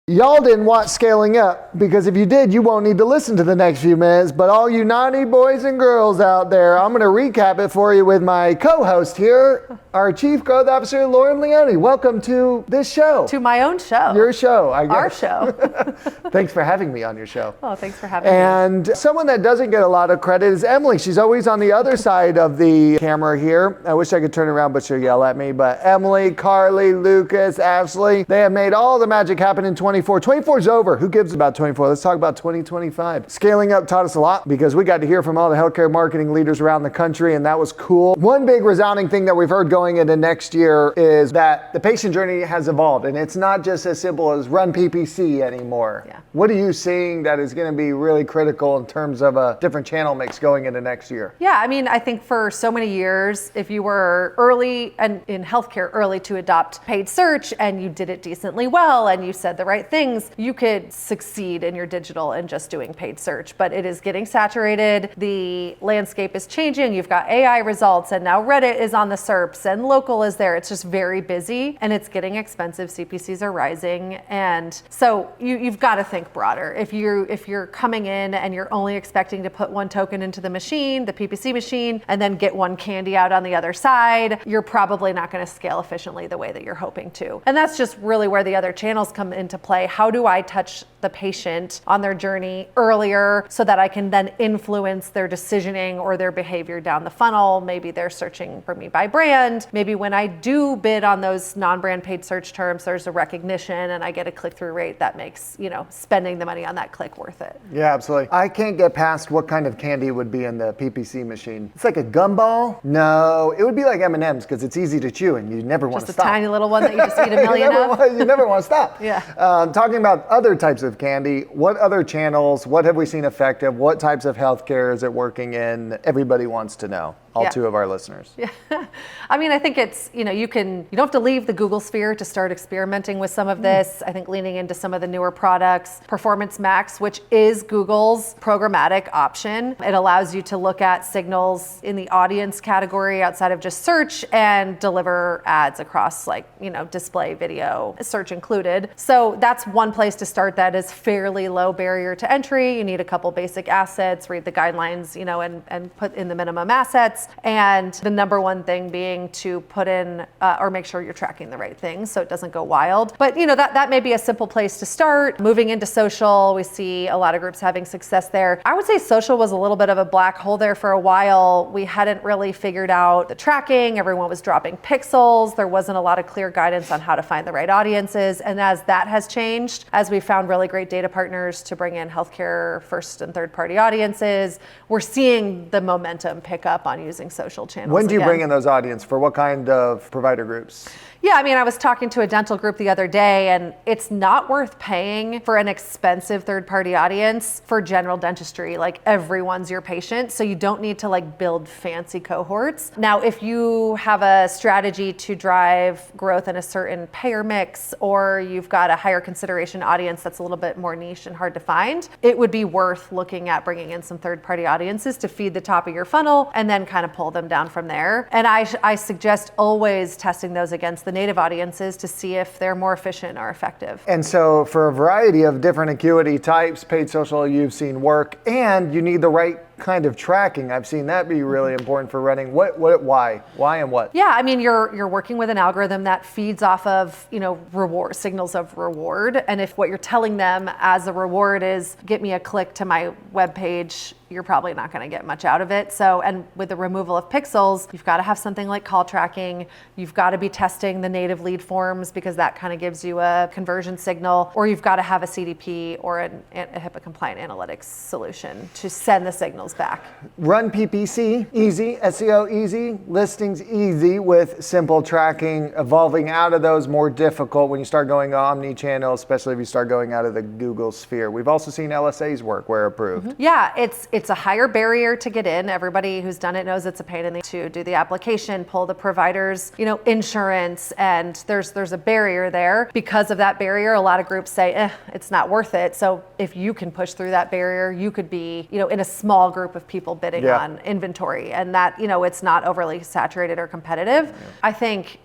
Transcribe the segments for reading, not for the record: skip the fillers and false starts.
Y'all didn't watch Scaling Up, because if you did, you won't need to listen to the next few minutes. But all you naughty boys and girls out there, I'm going to recap it for you with my co-host here, our Chief Growth Officer, Leone. Welcome to this show. To my own show. Your show, I guess. Our show. Thanks for having me on your show. Oh, thanks for having me. And someone that doesn't get a lot of credit is Emily. She's always on the other side of the camera here. I wish I could turn around, but she'll yell at me. But Emily, Carly, Lucas, Ashley, they have made all the magic happen in 24. 24 is over. Who gives about 24? Let's talk about 2025. Scaling Up taught us a lot because we got to hear from all the healthcare marketing leaders around the country, and that was cool. One big resounding thing that we've heard going into next year is that the patient journey has evolved, and it's not just as simple as run PPC anymore. Yeah. What are you seeing that is going to be really critical in terms of a different channel mix going into next year? Yeah, I mean, I think for so many years, if you were early and in healthcare, early to adopt paid search, and you did it decently well, and you said the right things, you could succeed in your digital and just doing paid search. But it is getting saturated. The landscape is changing. You've got AI results, and now Reddit is on the SERPs, and local is there. It's just very busy, and it's getting expensive. CPCs are rising, and so you've got to think broader. If you're coming in and you're only expecting to put one token into the machine, the PPC machine, and then get one candy out on the other side, you're probably not going to scale efficiently the way that you're hoping to. And that's just really where the other channels come into play. How do I touch the patient on their journey earlier so that I can then influence their decisioning or their behavior down the funnel? Maybe they're searching for me by brand. Maybe when I do bid on those non-brand paid search terms, there's a recognition and I get a click-through rate that makes, spending the money on that click worth it. Yeah, absolutely. I can't get past what kind of candy would be in the PPC machine. It's like a gumball? No, it would be like M&M's because it's easy to chew and you never want to stop. Just a tiny little one that you just eat a million of? You never want to stop. Yeah. Talking about other types of candy, what other channels, what have we seen effective? What types of healthcare is it working in? Everybody wants to know. All two of our listeners. Yeah. I mean, I think it's, you don't have to leave the Google sphere to start experimenting with some of this. I think leaning into some of the newer products, Performance Max, which is Google's programmatic option. It allows you to look at signals in the audience category outside of just search and deliver ads across display, video, search included. So that's one place to start that is fairly low barrier to entry. You need a couple basic assets, read the guidelines, and put in the minimum assets. And the number one thing being to put in or make sure you're tracking the right things so it doesn't go wild. But that may be a simple place to start. Moving into social, we see a lot of groups having success there. I would say social was a little bit of a black hole there for a while. We hadn't really figured out the tracking. Everyone was dropping pixels. There wasn't a lot of clear guidance on how to find the right audiences. And as that has changed, as we found really great data partners to bring in healthcare first and third party audiences, we're seeing the momentum pick up on using social channels. When do you bring in those audience? For what kind of provider groups? Yeah, I mean, I was talking to a dental group the other day, and it's not worth paying for an expensive third-party audience for general dentistry. Like, everyone's your patient, so you don't need to build fancy cohorts. Now, if you have a strategy to drive growth in a certain payer mix, or you've got a higher consideration audience that's a little bit more niche and hard to find, it would be worth looking at bringing in some third-party audiences to feed the top of your funnel and then kind of pull them down from there. And I suggest always testing those against the native audiences to see if they're more efficient or effective. And so for a variety of different acuity types, paid social you've seen work, and you need the right kind of tracking. I've seen that be really important for running. Why and what? Yeah, I mean, you're working with an algorithm that feeds off of, reward signals of reward. And if what you're telling them as a reward is get me a click to my webpage, you're probably not going to get much out of it. So, and with the removal of pixels, you've got to have something like call tracking. You've got to be testing the native lead forms because that kind of gives you a conversion signal, or you've got to have a CDP or a HIPAA compliant analytics solution to send the signals back. Run PPC, easy. SEO, easy. Listings, easy with simple tracking. Evolving out of those, more difficult when you start going omnichannel, especially if you start going out of the Google sphere. We've also seen LSAs work where approved. Mm-hmm. Yeah, it's a higher barrier to get in. Everybody who's done it knows it's a pain in the to do the application, pull the provider's, insurance, and there's a barrier there. Because of that barrier, a lot of groups say, it's not worth it. So if you can push through that barrier, you could be, in a small group of people bidding on inventory, and that, it's not overly saturated or competitive. I think,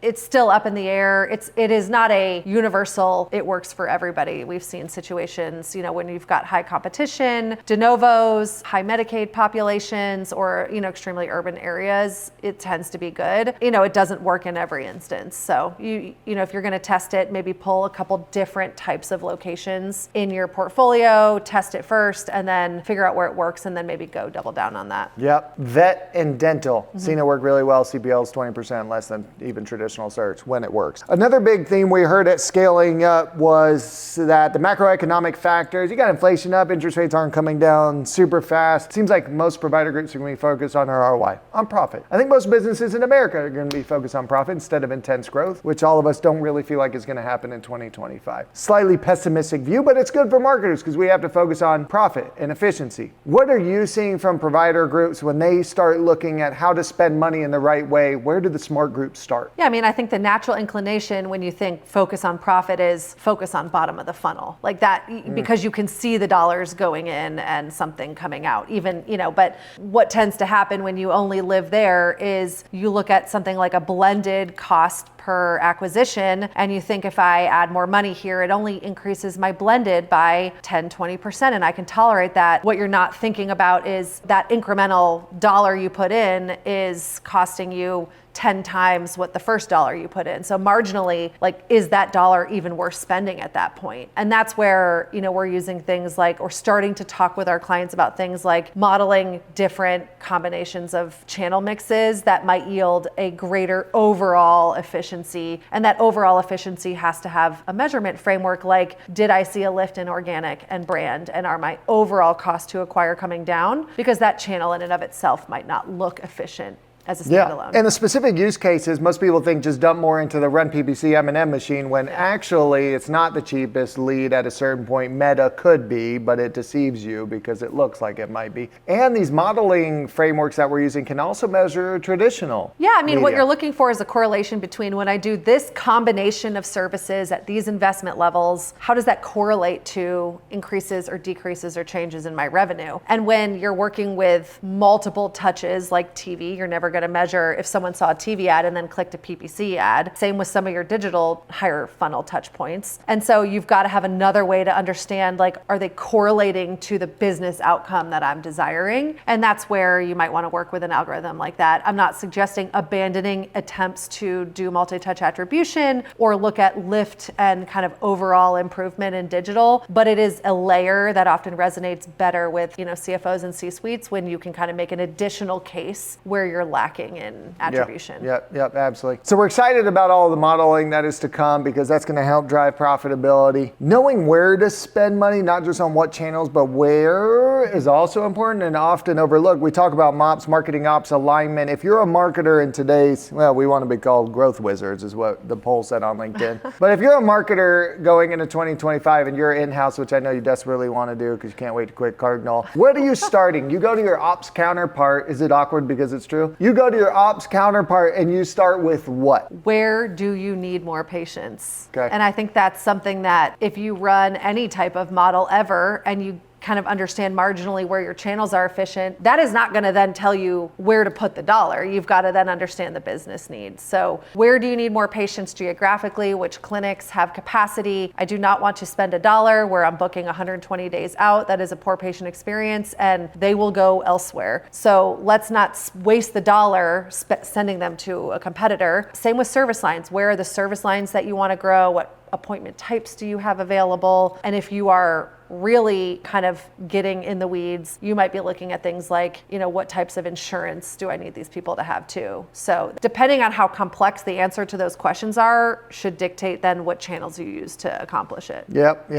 it's still up in the air. It is not a universal, it works for everybody. We've seen situations, when you've got high competition, de novos, high Medicaid populations, or, extremely urban areas, it tends to be good. It doesn't work in every instance. So if you're going to test it, maybe pull a couple different types of locations in your portfolio, test it first, and then figure out where it works, and then maybe go double down on that. Yep. Vet and dental. Seen it work really well. CPL's 20% less than even traditional search when it works. Another big theme we heard at Scaling Up was that the macroeconomic factors, you got inflation up, interest rates aren't coming down super fast. Seems like most provider groups are going to be focused on ROI, on profit. I think most businesses in America are going to be focused on profit instead of intense growth, which all of us don't really feel like is going to happen in 2025. Slightly pessimistic view, but it's good for marketers because we have to focus on profit and efficiency. What are you seeing from provider groups when they start looking at how to spend money in the right way? Where do the smart groups start? Yeah, I think the natural inclination when you think focus on profit is focus on bottom of the funnel. Like that, because you can see the dollars going in and something coming out. Even, but what tends to happen when you only live there is you look at something like a blended cost per acquisition, and you think if I add more money here, it only increases my blended by 10, 20%, and I can tolerate that. What you're not thinking about is that incremental dollar you put in is costing you 10 times what the first dollar you put in. So marginally, is that dollar even worth spending at that point? And that's where, we're using things like, or starting to talk with our clients about things like modeling different combinations of channel mixes that might yield a greater overall efficiency. And that overall efficiency has to have a measurement framework like, did I see a lift in organic and brand? And are my overall cost to acquire coming down? Because that channel in and of itself might not look efficient as a standalone. Yeah, and the specific use cases, most people think just dump more into the run PPC M&M machine when actually it's not the cheapest lead at a certain point. Meta could be, but it deceives you because it looks like it might be. And these modeling frameworks that we're using can also measure traditional media. What you're looking for is a correlation between when I do this combination of services at these investment levels, how does that correlate to increases or decreases or changes in my revenue? And when you're working with multiple touches like TV, you're never going to measure if someone saw a TV ad and then clicked a PPC ad. Same with some of your digital higher funnel touch points. And so you've got to have another way to understand, are they correlating to the business outcome that I'm desiring? And that's where you might want to work with an algorithm like that. I'm not suggesting abandoning attempts to do multi-touch attribution or look at lift and kind of overall improvement in digital, but it is a layer that often resonates better with, CFOs and C-suites when you can kind of make an additional case where you're lacking in attribution. Yep, absolutely. So we're excited about all the modeling that is to come because that's going to help drive profitability. Knowing where to spend money, not just on what channels, but where is also important and often overlooked. We talk about MOPS, marketing ops alignment. If you're a marketer in today's, we want to be called growth wizards is what the poll said on LinkedIn. But if you're a marketer going into 2025 and you're in-house, which I know you desperately want to do because you can't wait to quit Cardinal, where are you starting? You go to your ops counterpart. Is it awkward because it's true? You go to your ops counterpart and you start with what? Where do you need more patience? Okay. And I think that's something that if you run any type of model ever and you kind of understand marginally where your channels are efficient, that is not going to then tell you where to put the dollar. You've got to then understand the business needs. So where do you need more patients geographically? Which clinics have capacity? I do not want to spend $1 where I'm booking 120 days out. That is a poor patient experience and they will go elsewhere. So let's not waste the dollar sending them to a competitor. Same with service lines. Where are the service lines that you want to grow? What appointment types do you have available? And if you are really kind of getting in the weeds, you might be looking at things like, what types of insurance do I need these people to have too? So depending on how complex the answer to those questions are, should dictate then what channels you use to accomplish it. Yep.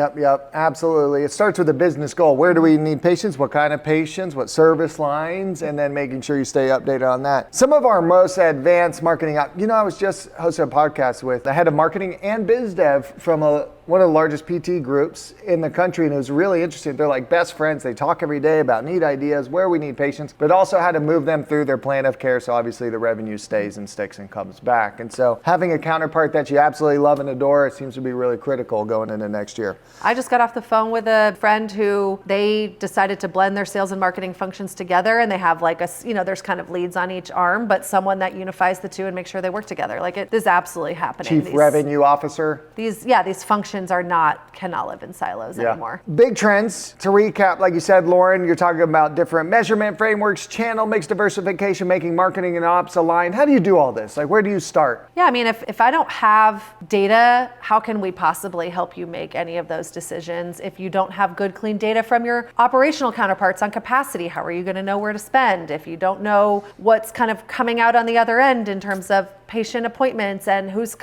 Absolutely. It starts with a business goal. Where do we need patients? What kind of patients? What service lines? And then making sure you stay updated on that. Some of our most advanced marketing, I was just hosting a podcast with the head of marketing and biz dev from a one of the largest PT groups in the country, and it was really interesting. They're like best friends. They talk every day about neat ideas, where we need patients, but also how to move them through their plan of care so obviously the revenue stays and sticks and comes back. And so having a counterpart that you absolutely love and adore, it seems to be really critical going into next year. I just got off the phone with a friend who they decided to blend their sales and marketing functions together, and they have like there's kind of leads on each arm, but someone that unifies the two and makes sure they work together. Like it is absolutely happening. Chief Revenue Officer. These functions cannot live in silos anymore. Big trends. To recap, like you said, Lauren, you're talking about different measurement frameworks, channel mix diversification, making marketing and ops align. How do you do all this? Like, where do you start? Yeah, I mean, if I don't have data, how can we possibly help you make any of those decisions? If you don't have good, clean data from your operational counterparts on capacity, how are you going to know where to spend? If you don't know what's kind of coming out on the other end in terms of patient appointments and who's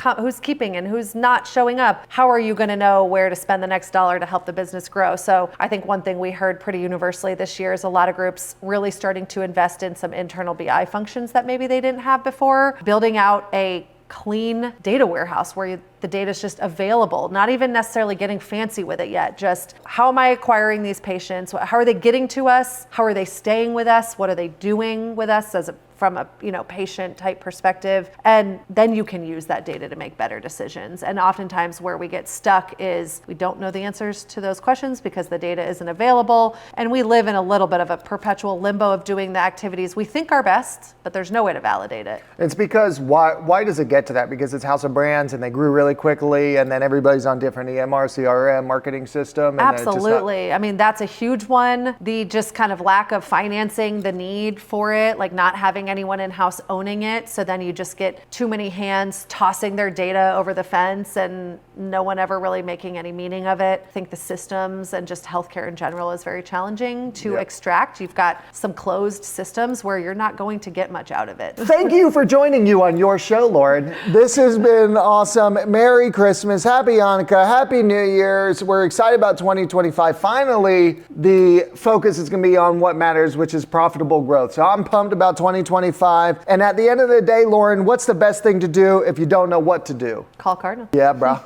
keeping and who's not showing up, how are you going to know where to spend the next dollar to help the business grow? So I think one thing we heard pretty universally this year is a lot of groups really starting to invest in some internal BI functions that maybe they didn't have before, building out a clean data warehouse where the data is just available, not even necessarily getting fancy with it yet. Just how am I acquiring these patients? How are they getting to us? How are they staying with us? What are they doing with us from a patient type perspective? And then you can use that data to make better decisions. And oftentimes where we get stuck is we don't know the answers to those questions because the data isn't available. And we live in a little bit of a perpetual limbo of doing the activities we think are best, but there's no way to validate it. It's because why does it get to that? Because it's House of Brands and they grew really quickly and then everybody's on different EMR, CRM, marketing system. And absolutely. I mean, that's a huge one. The just kind of lack of financing, the need for it, like not having anyone in-house owning it. So then you just get too many hands tossing their data over the fence and no one ever really making any meaning of it. I think the systems and just healthcare in general is very challenging to extract. You've got some closed systems where you're not going to get much out of it. Thank you for joining you on your show, Lauren. This has been awesome. Merry Christmas, Happy Hanukkah, Happy New Year's. We're excited about 2025. Finally, the focus is going to be on what matters, which is profitable growth. So I'm pumped about 2025. And at the end of the day, Lauren, what's the best thing to do if you don't know what to do? Call Cardinal. Yeah, bro.